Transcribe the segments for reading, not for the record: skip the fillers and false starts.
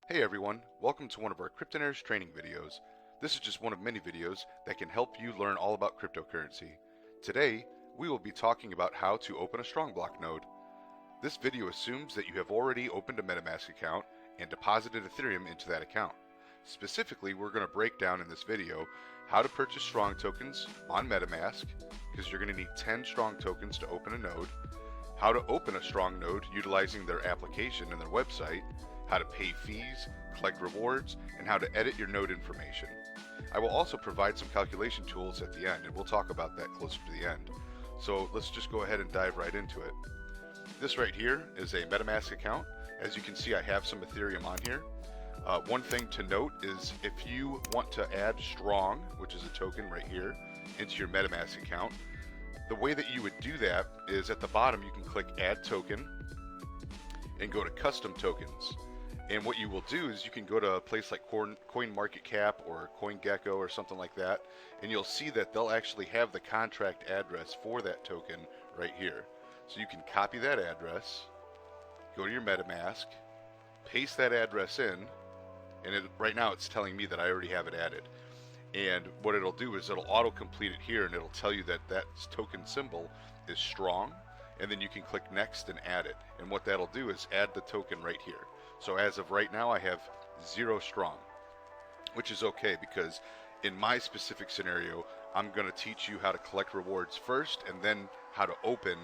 Hey everyone, welcome to one of our Cryptonaires training videos. This is just one of many videos that can help you learn all about cryptocurrency. Today, we will be talking about how to open a strong block node. This video assumes that you have already opened a Metamask account and deposited Ethereum into that account. Specifically, we're going to break down in this video how to purchase strong tokens on Metamask, because you're going to need 10 strong tokens to open a node, how to open a strong node utilizing their application and their website, how to pay fees, collect rewards, and how to edit your node information. I will also provide some calculation tools at the end, and we'll talk about that closer to the end. So let's just go ahead and dive right into it. This right here is a Metamask account. As you can see, I have some Ethereum on here. One thing to note is if you want to add strong, which is a token right here, into your Metamask account, the way that you would do that is at the bottom you can click add token and go to custom tokens. And what you will do is you can go to a place like CoinMarketCap or CoinGecko or something like that, and you'll see that they'll actually have the contract address for that token right here. So you can copy that address, go to your MetaMask, paste that address in, and right now it's telling me that I already have it added. And what it'll do is it'll auto-complete it here, and it'll tell you that that token symbol is strong, and then you can click next and add it. And what that'll do is add the token right here. So as of right now, I have 0 strong, which is okay because in my specific scenario, I'm going to teach you how to collect rewards first and then how to open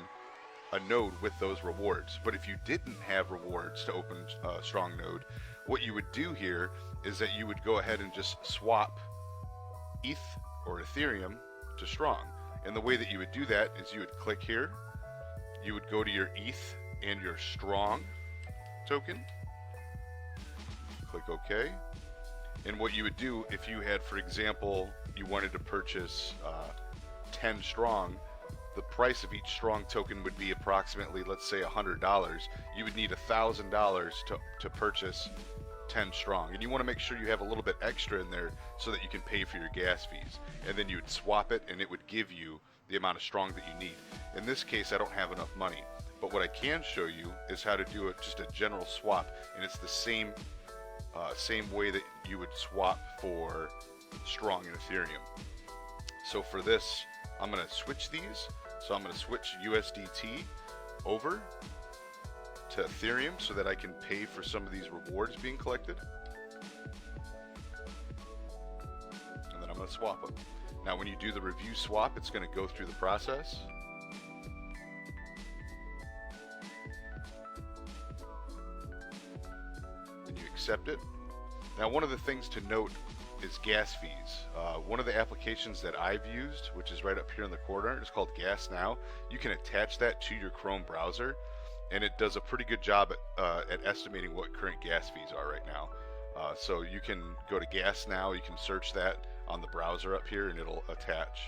a node with those rewards. But if you didn't have rewards to open a strong node, what you would do here is that you would go ahead and just swap ETH or Ethereum to strong. And the way that you would do that is you would click here, you would go to your ETH and your strong token, click OK, and what you would do if you had, for example, you wanted to purchase 10 strong, the price of each strong token would be approximately, let's say, $100. You would need $1,000 to purchase 10 strong, and you want to make sure you have a little bit extra in there so that you can pay for your gas fees, and then you would swap it and it would give you the amount of strong that you need. In this case, I don't have enough money, but what I can show you is how to do it, just a general swap, and it's the same way that you would swap for strong in Ethereum. So for this, I'm going to switch these. So I'm going to switch USDT over to Ethereum so that I can pay for some of these rewards being collected. And then I'm going to swap them. Now when you do the review swap, it's going to go through the process. And you accept it. Now one of the things to note is gas fees. One of the applications that I've used, which is right up here in the corner, is called Gas Now. You can attach that to your Chrome browser, and it does a pretty good job at estimating what current gas fees are right now. So you can go to Gas Now, you can search that on the browser up here, and it'll attach.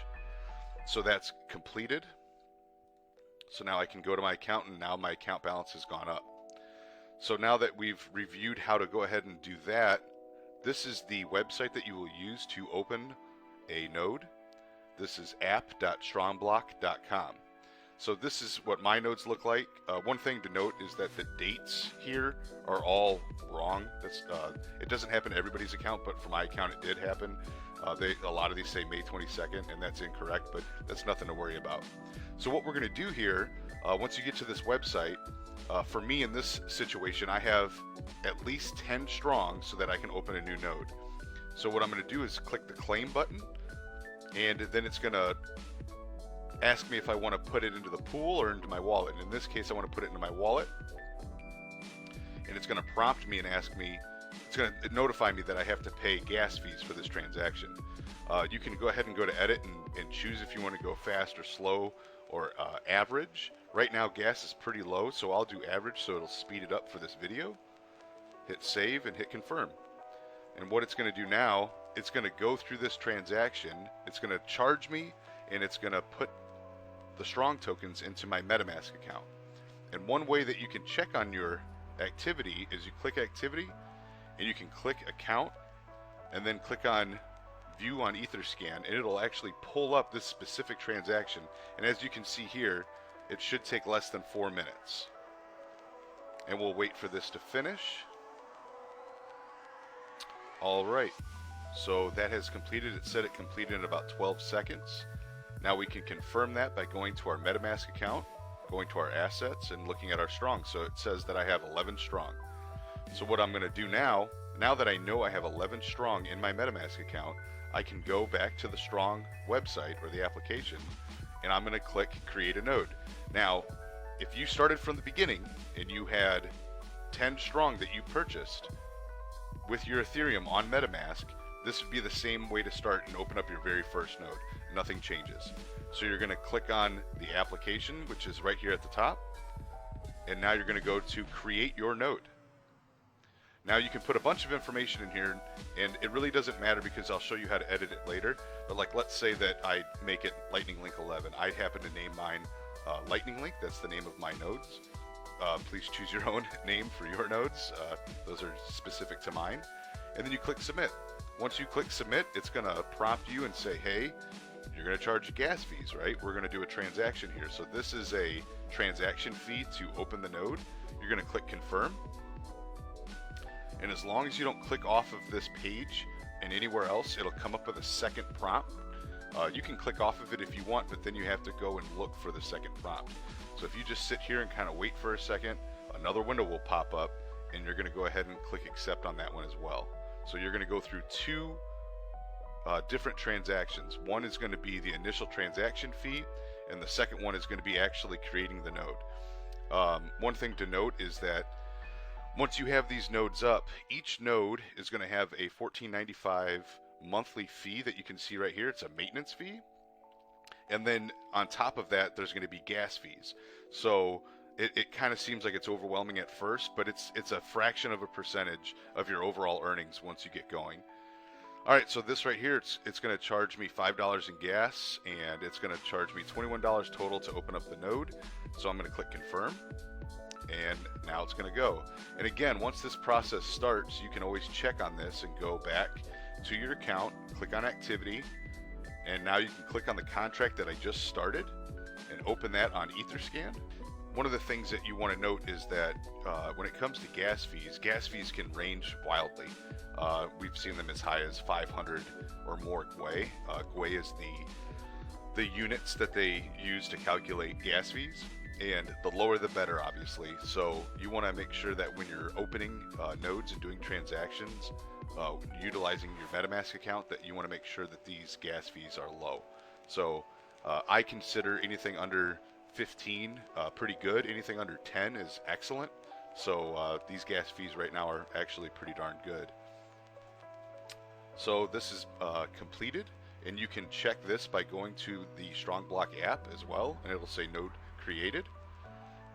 So that's completed. So now I can go to my account, and now my account balance has gone up. So now that we've reviewed how to go ahead and do that, this is the website that you will use to open a node. This is app.strongblock.com. So this is what my nodes look like. One thing to note is that the dates here are all wrong. It doesn't happen to everybody's account, but for my account it did happen. A lot of these say May 22nd, and that's incorrect, but that's nothing to worry about. So what we're going to do here, once you get to this website, for me in this situation, I have at least 10 strong so that I can open a new node. So what I'm going to do is click the claim button, and then it's going to ask me if I want to put it into the pool or into my wallet. And in this case, I want to put it into my wallet, and it's going to prompt me and ask me, it's going to notify me that I have to pay gas fees for this transaction. You can go ahead and go to edit and choose if you want to go fast or slow or average. Right now gas is pretty low, so I'll do average so it'll speed it up for this video. Hit save and hit confirm. And what it's going to do now, it's going to go through this transaction, it's going to charge me, and it's going to put the strong tokens into my MetaMask account. And one way that you can check on your activity is you click activity, and you can click account, and then click on view on Etherscan, and it'll actually pull up this specific transaction. And as you can see here, it should take less than 4 minutes. And we'll wait for this to finish. Alright, so that has completed. It said it completed in about 12 seconds. Now we can confirm that by going to our Metamask account, going to our assets, and looking at our strong. So it says that I have 11 strong. So what I'm going to do now that I know I have 11 strong in my Metamask account, I can go back to the strong website or the application, and I'm going to click create a node. Now, if you started from the beginning and you had 10 strong that you purchased with your Ethereum on Metamask, this would be the same way to start and open up your very first node. Nothing changes. So you're going to click on the application, which is right here at the top, and now you're going to go to create your node. Now you can put a bunch of information in here, and it really doesn't matter because I'll show you how to edit it later. But like, let's say that I make it Lightning Link 11. I happen to name mine Lightning Link. That's the name of my nodes. Please choose your own name for your nodes. Those are specific to mine. And then you click submit. Once you click submit, it's going to prompt you and say, hey, you're going to charge gas fees, right? We're going to do a transaction here. So this is a transaction fee to open the node. You're going to click confirm. And as long as you don't click off of this page and anywhere else, it'll come up with a second prompt. You can click off of it if you want, but then you have to go and look for the second prompt. So if you just sit here and kind of wait for a second, another window will pop up, and you're going to go ahead and click accept on that one as well. So you're going to go through two different transactions. One is going to be the initial transaction fee, and the second one is going to be actually creating the node. One thing to note is that once you have these nodes up, each node is going to have a $14.95 monthly fee that you can see right here. It's a maintenance fee. And then on top of that, there's going to be gas fees. So it kind of seems like it's overwhelming at first, but it's a fraction of a percentage of your overall earnings once you get going. All right, so this right here, it's going to charge me $5 in gas, and it's going to charge me $21 total to open up the node. So I'm going to click confirm. And now it's going to go. And again, once this process starts, you can always check on this and go back to your account, click on activity, and now you can click on the contract that I just started and open that on Etherscan. One of the things that you want to note is that when it comes to gas fees can range wildly. We've seen them as high as 500 or more gwei. Gwei is the units that they use to calculate gas fees. And the lower the better, obviously. So you want to make sure that when you're opening nodes and doing transactions, utilizing your Metamask account, that you want to make sure that these gas fees are low. So I consider anything under 15 pretty good. Anything under 10 is excellent. So these gas fees right now are actually pretty darn good. So this is completed, and you can check this by going to the StrongBlock app as well, and it'll say node created.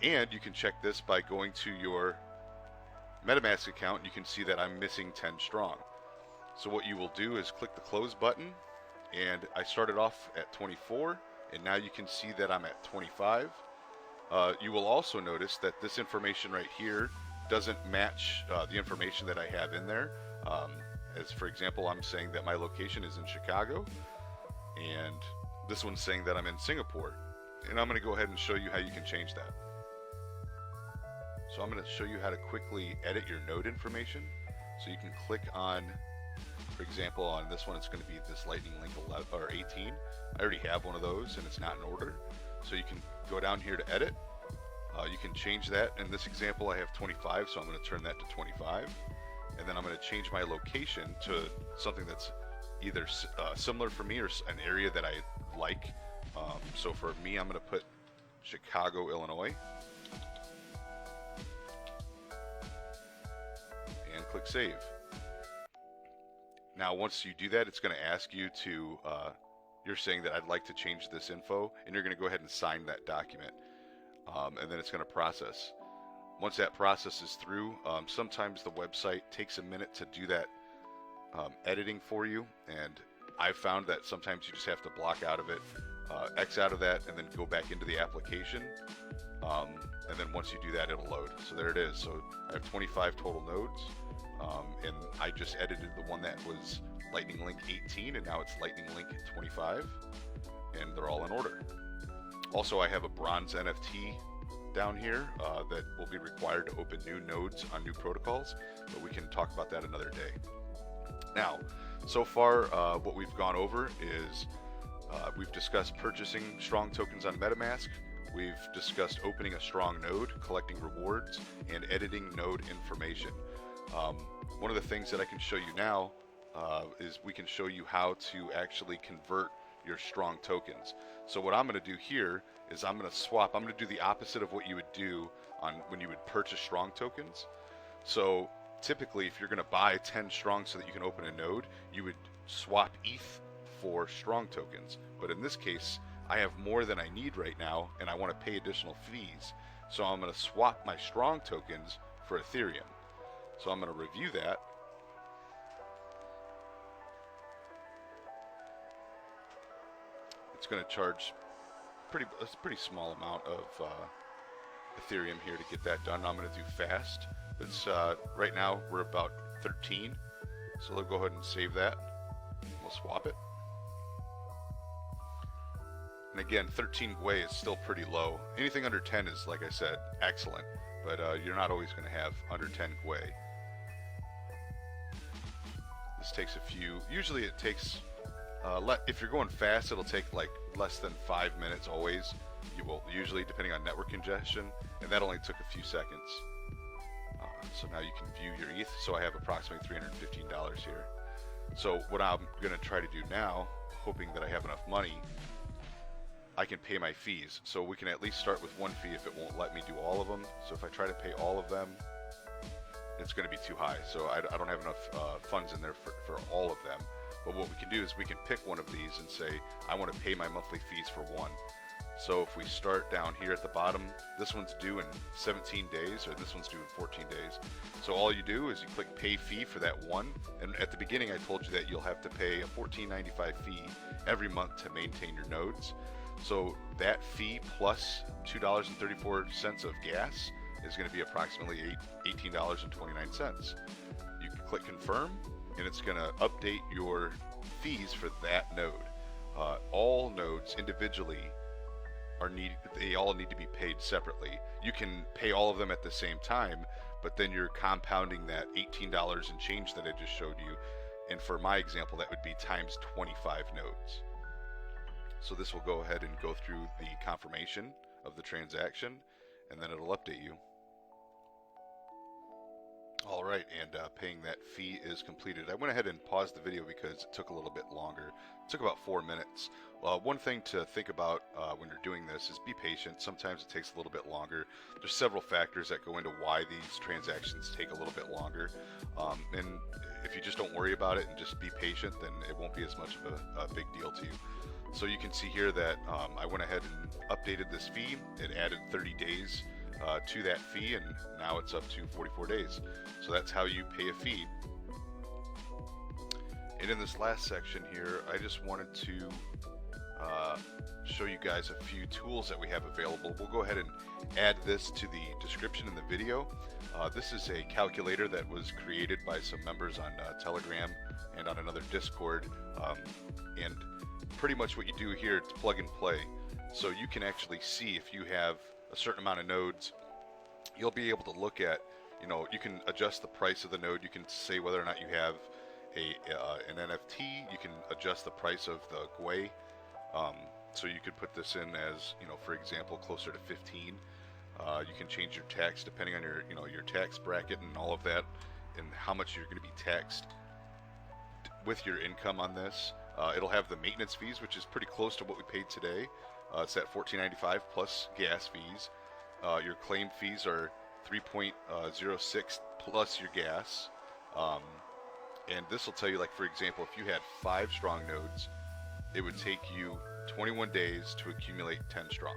And you can check this by going to your Metamask account. You can see that I'm missing 10 strong. So what you will do is click the close button, and I started off at 24, and now you can see that I'm at 25. You will also notice that this information right here doesn't match the information that I have in there. As for example, I'm saying that my location is in Chicago, and this one's saying that I'm in Singapore. And I'm going to go ahead and show you how you can change that. So I'm going to show you how to quickly edit your node information. So you can click on, for example, on this one, it's going to be this Lightning Link 11 or 18. I already have one of those, and it's not in order. So you can go down here to edit. You can change that. In this example, I have 25, so I'm going to turn that to 25. And then I'm going to change my location to something that's either similar for me or an area that I like. So for me, I'm going to put Chicago, Illinois, and click save. Now once you do that, it's going to ask you to, you're saying that I'd like to change this info, and you're going to go ahead and sign that document, and then it's going to process. Once that process is through, sometimes the website takes a minute to do that editing for you, and I've found that sometimes you just have to block out of it, X out of that, and then go back into the application, and then once you do that, it'll load. So there it is. So I have 25 total nodes, and I just edited the one that was Lightning Link 18, and now it's Lightning Link 25, and they're all in order. Also, I have a bronze NFT down here that will be required to open new nodes on new protocols, but we can talk about that another day. Now, so far, what we've gone over is we've discussed purchasing strong tokens on Metamask. We've discussed opening a strong node, collecting rewards, and editing node information. One of the things that I can show you now is we can show you how to actually convert your strong tokens. So what I'm going to do here is I'm going to swap. I'm going to do the opposite of what you would do on when you would purchase strong tokens. So typically, if you're going to buy 10 strong so that you can open a node, you would swap ETH for strong tokens. But in this case, I have more than I need right now, and I want to pay additional fees. So I'm going to swap my strong tokens for Ethereum. So I'm going to review that. It's going to charge a pretty small amount of Ethereum here to get that done. I'm going to do fast. It's right now we're about 13, so we'll go ahead and save that. We'll swap it. And again, 13 Gwei is still pretty low. Anything under 10 is, like I said, excellent, but you're not always going to have under 10 Gwei. This takes a few. Usually it takes, if you're going fast, it'll take like less than 5 minutes always. You will usually, depending on network congestion, and that only took a few seconds. So now you can view your ETH. So I have approximately $315 here. So what I'm going to try to do now, hoping that I have enough money, I can pay my fees. So we can at least start with one fee if it won't let me do all of them. So if I try to pay all of them, it's going to be too high. So I don't have enough funds in there for all of them. But what we can do is we can pick one of these and say, I want to pay my monthly fees for one. So if we start down here at the bottom, this one's due in 17 days, or this one's due in 14 days. So all you do is you click pay fee for that one. And at the beginning I told you that you'll have to pay a $14.95 fee every month to maintain your nodes. So that fee plus $2.34 of gas is going to be approximately $18.29. You can click confirm, and it's going to update your fees for that node. All nodes individually they all need to be paid separately. You can pay all of them at the same time, but then you're compounding that $18 and change that I just showed you. And for my example, that would be times 25 nodes. So this will go ahead and go through the confirmation of the transaction, and then it'll update you. All right, and paying that fee is completed. I went ahead and paused the video because it took a little bit longer. It took about 4 minutes. One thing to think about when you're doing this is be patient. Sometimes it takes a little bit longer. There's several factors that go into why these transactions take a little bit longer. And if you just don't worry about it and just be patient, then it won't be as much of a big deal to you. So you can see here that I went ahead and updated this fee. It added 30 days to that fee, and now it's up to 44 days. So that's how you pay a fee. And in this last section here, I just wanted to show you guys a few tools that we have available. We'll go ahead and add this to the description in the video. This is a calculator that was created by some members on Telegram and on another Discord. And pretty much what you do here, it's plug and play. So you can actually see if you have a certain amount of nodes. You'll be able to look at, you can adjust the price of the node. You can say whether or not you have an NFT. You can adjust the price of the Gwei. So you could put this in as, for example, closer to 15. You can change your tax depending on your tax bracket and all of that, and how much you're going to be taxed with your income on this. It'll have the maintenance fees, which is pretty close to what we paid today. It's at $14.95 plus gas fees. Your claim fees are 3.06 plus your gas. And this will tell you, like, for example, if you had 5 strong nodes, it would take you 21 days to accumulate 10 strong.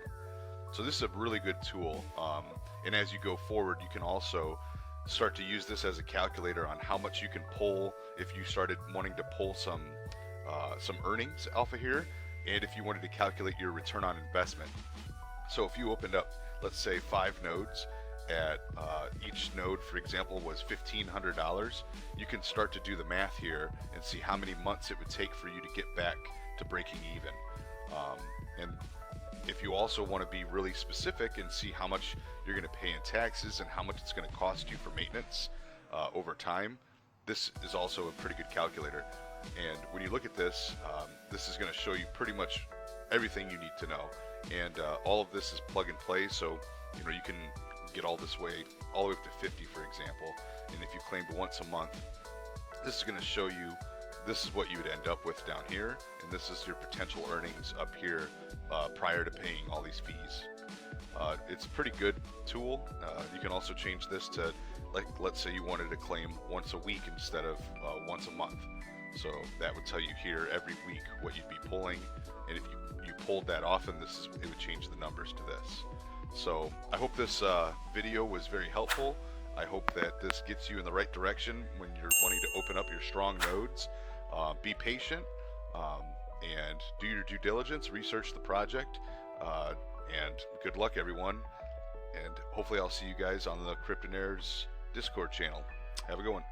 So this is a really good tool. And as you go forward, you can also start to use this as a calculator on how much you can pull if you started wanting to pull some earnings off of here, and if you wanted to calculate your return on investment. So if you opened up, let's say 5 nodes, at each node, for example, was $1,500, you can start to do the math here and see how many months it would take for you to get back to breaking even. And if you also want to be really specific and see how much you're going to pay in taxes and how much it's going to cost you for maintenance over time, this is also a pretty good calculator. And when you look at this, this is going to show you pretty much everything you need to know. And all of this is plug and play, so you can get all the way up to 50, for example. And if you claimed once a month, this is going to show you this is what you would end up with down here, and this is your potential earnings up here prior to paying all these fees. It's a pretty good tool. You can also change this to, like, let's say you wanted to claim once a week instead of once a month. So that would tell you here every week what you'd be pulling, and if you pulled that often, it would change the numbers to this. So I hope this video was very helpful. I hope that this gets you in the right direction when you're wanting to open up your strong nodes. Be patient and do your due diligence, research the project, and good luck, everyone. And hopefully I'll see you guys on the Cryptonaires Discord channel. Have a good one.